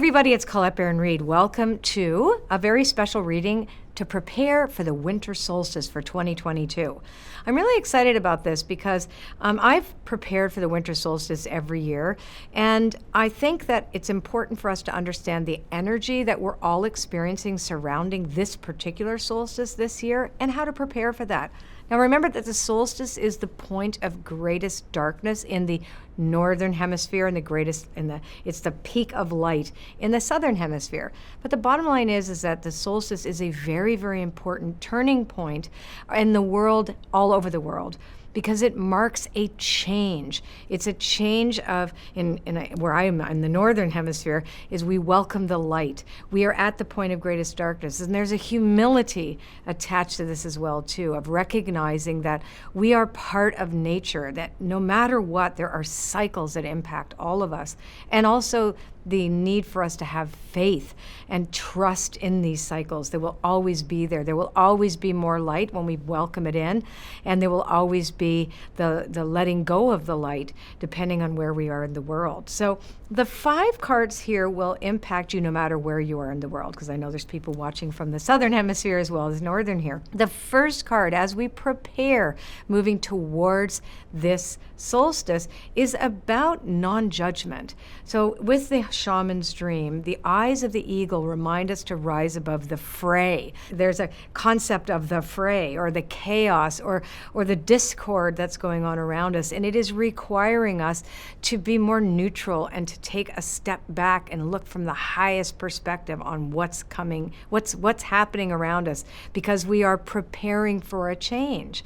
everybody, it's Colette Baron-Reid. Welcome to a very special reading to prepare for the Winter Solstice for 2022. I'm really excited about this because I've prepared for the Winter Solstice every year, and I think that it's important for us to understand the energy that we're all experiencing surrounding this particular solstice this year and how to prepare for that. Now remember that the solstice is the point of greatest darkness in the Northern Hemisphere and it's the peak of light in the Southern Hemisphere. But the bottom line is that the solstice is a very, very important turning point in the world, all over the world, because it marks a change. It's a change of, where I am in the Northern Hemisphere, is we welcome the light. We are at the point of greatest darkness. And there's a humility attached to this as well, too, of recognizing that we are part of nature, that no matter what, there are cycles that impact all of us. And also the need for us to have faith and trust in these cycles. They will always be there. There will always be more light when we welcome it in, and there will always be the letting go of the light, depending on where we are in the world. So the 5 cards here will impact you no matter where you are in the world, because I know there's people watching from the Southern Hemisphere as well as Northern here. The first card, as we prepare moving towards this solstice, is about non-judgment. So with the Shamans Dream, the eyes of the eagle remind us to rise above the fray. There's a concept of the fray, or the chaos, or the discord that's going on around us, and it is requiring us to be more neutral and to take a step back and look from the highest perspective on what's coming, what's happening around us, because we are preparing for a change.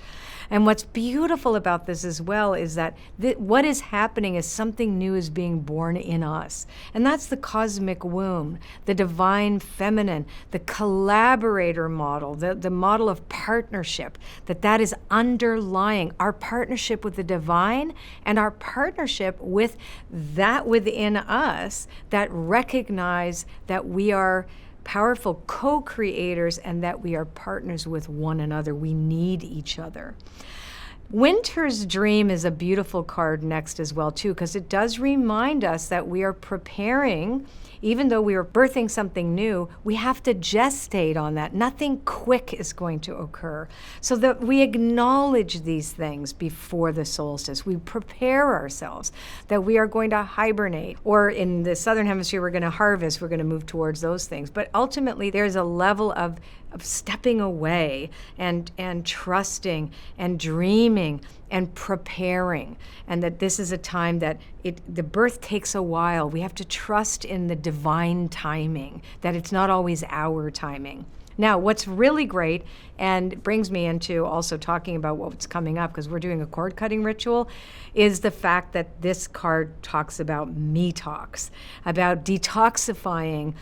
And what's beautiful about this as well is that what is happening is something new is being born in us. And that's the cosmic womb, the divine feminine, the collaborator model, the model of partnership, that is underlying our partnership with the divine and our partnership with that within us that recognize that we are powerful co-creators and that we are partners with one another. We need each other. Winter's Dream is a beautiful card next as well, too, because it does remind us that we are preparing. Even though we are birthing something new, we have to gestate on that. Nothing quick is going to occur. So that we acknowledge these things before the solstice. We prepare ourselves that we are going to hibernate, or in the Southern Hemisphere, we're going to harvest. We're going to move towards those things. But ultimately, there's a level of stepping away and trusting and dreaming and preparing, and that this is a time that the birth takes a while. We have to trust in the divine timing, that it's not always our timing. Now, what's really great, and brings me into also talking about what's coming up, because we're doing a cord cutting ritual, is the fact that this card talks about me talks, about detoxifying.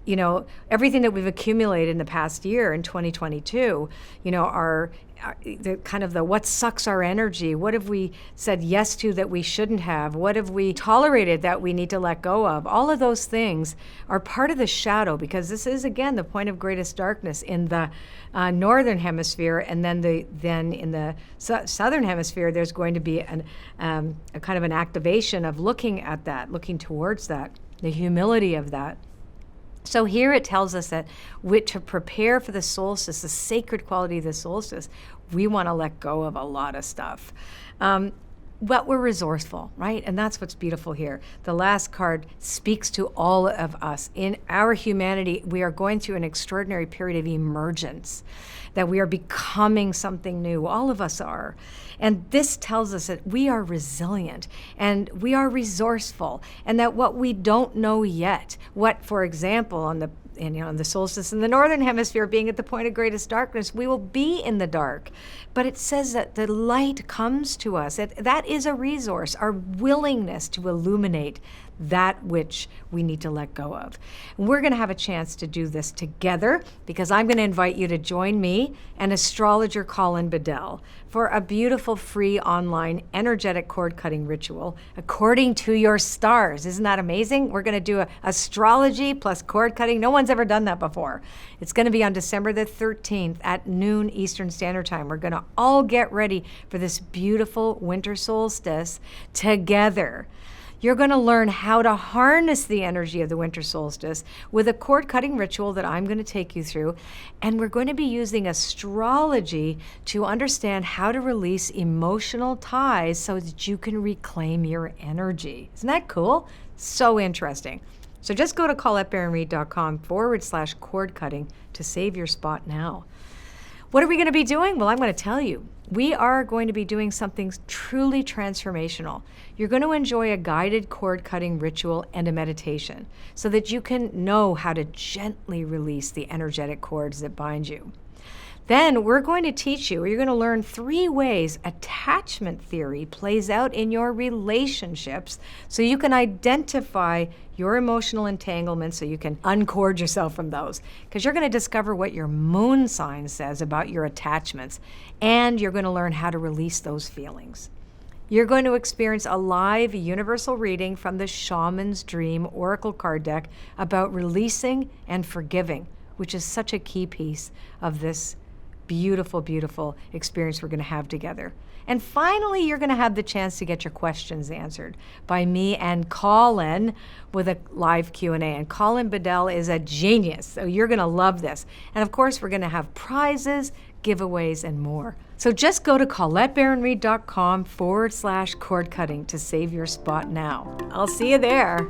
You know, everything that we've accumulated in the past year in 2022, the what sucks our energy, what have we said yes to that we shouldn't have, what have we tolerated that we need to let go of. All of those things are part of the shadow, because this is, again, the point of greatest darkness in the Northern Hemisphere, and then in the Southern Hemisphere, there's going to be a kind of an activation of looking at that, looking towards that, the humility of that. So here it tells us that to prepare for the solstice, the sacred quality of the solstice, we want to let go of a lot of stuff. But we're resourceful, right? And that's what's beautiful here. The last card speaks to all of us. In our humanity, we are going through an extraordinary period of emergence, that we are becoming something new. All of us are. And this tells us that we are resilient and we are resourceful, and that what we don't know yet, for example, on the solstice in the Northern Hemisphere being at the point of greatest darkness, we will be in the dark. But it says that the light comes to us. That is a resource, our willingness to illuminate that which we need to let go of. And we're going to have a chance to do this together, because I'm going to invite you to join me and astrologer Colin Bedell for a beautiful free online energetic cord cutting ritual according to your stars. Isn't that amazing? We're going to do astrology plus cord cutting. No one's ever done that before. It's going to be on December the 13th at noon Eastern Standard Time. We're going to all get ready for this beautiful winter solstice together. You're going to learn how to harness the energy of the winter solstice with a cord cutting ritual that I'm going to take you through. And we're going to be using astrology to understand how to release emotional ties so that you can reclaim your energy. Isn't that cool? So interesting. So just go to ColetteBaron-Reid.com/cord cutting to save your spot now. What are we going to be doing? Well, I'm going to tell you. We are going to be doing something truly transformational. You're going to enjoy a guided cord cutting ritual and a meditation so that you can know how to gently release the energetic cords that bind you. Then we're going to teach you, or you're going to learn 3 ways attachment theory plays out in your relationships so you can identify your emotional entanglements so you can uncord yourself from those. Because you're going to discover what your moon sign says about your attachments, and you're going to learn how to release those feelings. You're going to experience a live universal reading from the Shamans Dream Oracle card deck about releasing and forgiving, which is such a key piece of this beautiful, beautiful experience we're going to have together. And finally, you're going to have the chance to get your questions answered by me and Colin with a live Q&A. And Colin Bedell is a genius, so you're going to love this. And of course, we're going to have prizes, giveaways, and more. So just go to ColetteBaron-Reid.com/cord cutting to save your spot now. I'll see you there.